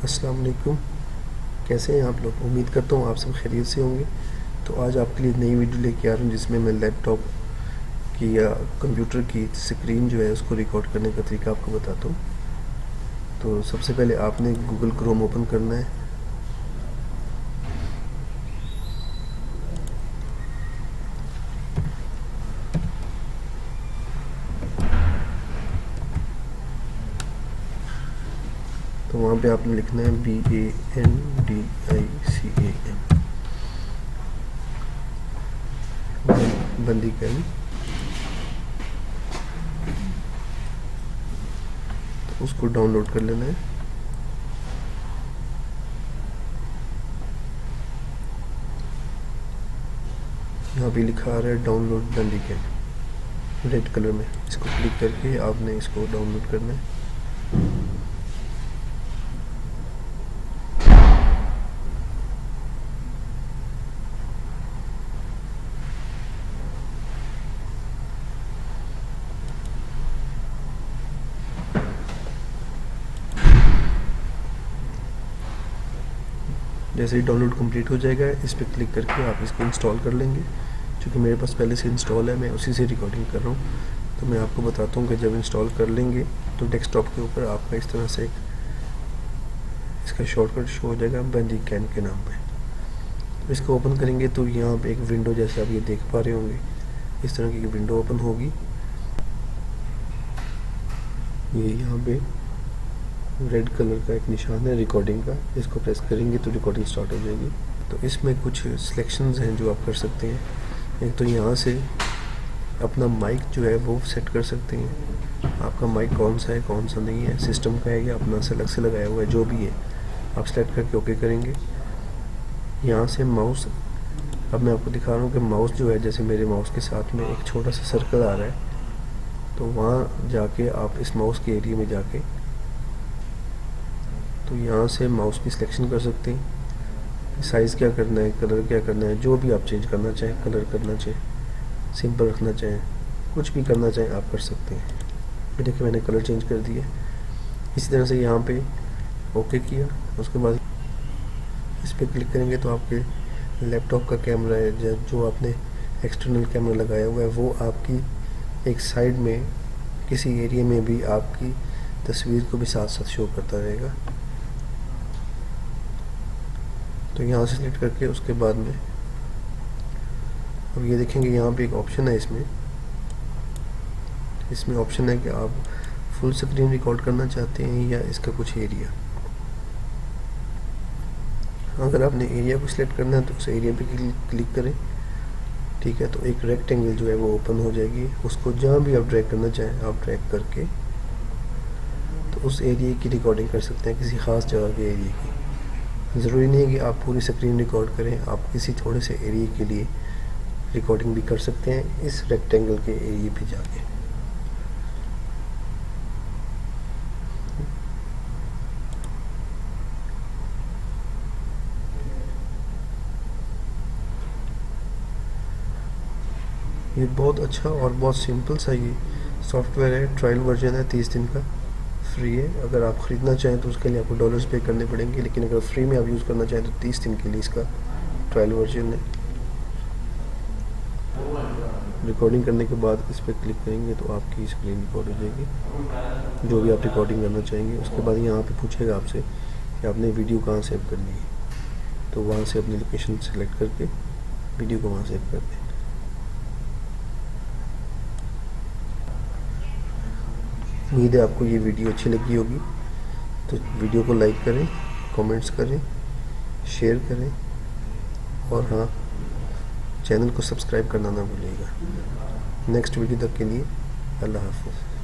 अस्सलाम वालेकुम। कैसे हैं आप लोग? उम्मीद करता हूँ आप सब खैरियत से होंगे। तो आज आपके लिए नई वीडियो लेके आ रहा हूँ जिसमें मैं लैपटॉप की या कंप्यूटर की स्क्रीन जो है उसको रिकॉर्ड करने का तरीका आपको बताता हूँ। तो सबसे पहले आपने गूगल क्रोम ओपन करना है। तो वहाँ पे आपने लिखना है BANDICAM बंदीकैम। तो उसको डाउनलोड कर लेना है। यहाँ पे लिखा आ रहा है डाउनलोड बंदीकैम रेड कलर में। इसको क्लिक करके आपने इसको डाउनलोड करना है। जैसे ही डाउनलोड कंप्लीट हो जाएगा इस पर क्लिक करके आप इसको इंस्टॉल कर लेंगे। क्योंकि मेरे पास पहले से इंस्टॉल है, मैं उसी से रिकॉर्डिंग कर रहा हूँ। तो मैं आपको बताता हूँ कि जब इंस्टॉल कर लेंगे तो डेस्कटॉप के ऊपर आपका इस तरह से एक इसका शॉर्टकट शो हो जाएगा बंदीकैम के नाम पे। तो इसको ओपन करेंगे तो यहाँ पे एक विंडो जैसे आप ये देख पा रहे होंगे, इस तरह की विंडो ओपन होगी। ये यहाँ पे रेड कलर का एक निशान है रिकॉर्डिंग का, इसको प्रेस करेंगे तो रिकॉर्डिंग स्टार्ट हो जाएगी। तो इसमें कुछ सिलेक्शंस हैं जो आप कर सकते हैं। एक तो यहाँ से अपना माइक जो है वो सेट कर सकते हैं। आपका माइक कौन सा है कौन सा नहीं है, सिस्टम का है या अपना से अलग से लगाया हुआ है, जो भी है आप सेलेक्ट करके ओके करेंगे। यहाँ से माउस, अब मैं आपको दिखा रहा हूँ कि माउस जो है, जैसे मेरे माउस के साथ में एक छोटा सा सर्कल आ रहा है, तो वहाँ जाके आप इस माउस के एरिया में जाके तो यहाँ से माउस की सिलेक्शन कर सकते हैं। साइज़ क्या करना है, कलर क्या करना है, जो भी आप चेंज करना चाहें, कलर करना चाहें, सिंपल रखना चाहें, कुछ भी करना चाहें आप कर सकते हैं। ये देखिए मैंने कलर चेंज कर दिया। इसी तरह से यहाँ पे ओके किया, उसके बाद इस पर क्लिक करेंगे तो आपके लैपटॉप का कैमरा है जो आपने एक्सटर्नल कैमरा लगाया हुआ है वो आपकी एक साइड में किसी एरिया में भी आपकी तस्वीर को भी साथ साथ शो करता रहेगा। तो यहाँ से सिलेक्ट करके उसके बाद में अब ये देखेंगे यहाँ पे एक ऑप्शन है, इसमें ऑप्शन है कि आप फुल स्क्रीन रिकॉर्ड करना चाहते हैं या इसका कुछ एरिया। अगर आपने एरिया को सिलेक्ट करना है तो उस एरिया पे क्लिक करें, ठीक है। तो एक रेक्टेंगल जो है वो ओपन हो जाएगी, उसको जहाँ भी आप ड्रैग करना चाहें आप ड्रैग करके तो उस एरिया की रिकॉर्डिंग कर सकते हैं, किसी ख़ास जगह के एरिया की। ज़रूरी नहीं है कि आप पूरी स्क्रीन रिकॉर्ड करें, आप किसी थोड़े से एरिया के लिए रिकॉर्डिंग भी कर सकते हैं इस रेक्टेंगल के एरिया पे जाके। ये बहुत अच्छा और बहुत सिंपल सा ये सॉफ्टवेयर है। ट्रायल वर्जन है, 30 दिन का फ्री है। अगर आप ख़रीदना चाहें तो उसके लिए आपको डॉलर्स पे करने पड़ेंगे, लेकिन अगर फ्री में आप यूज़ करना चाहें तो 30 दिन के लिए इसका ट्रायल वर्जन है। रिकॉर्डिंग करने के बाद इस पर क्लिक करेंगे तो आपकी स्क्रीन रिकॉर्ड हो जाएगी, जो भी आप रिकॉर्डिंग करना चाहेंगे। उसके बाद यहाँ पे पूछेगा आपसे कि आपने वीडियो कहाँ सेव करनी है, तो वहाँ से अपनी लोकेशन सेलेक्ट करके वीडियो को वहाँ सेव कर दें। उम्मीद है आपको ये वीडियो अच्छी लगी होगी। तो वीडियो को लाइक करें, कमेंट्स करें, शेयर करें और हाँ, चैनल को सब्सक्राइब करना ना भूलिएगा। नेक्स्ट वीडियो तक के लिए अल्लाह हाफ़िज़।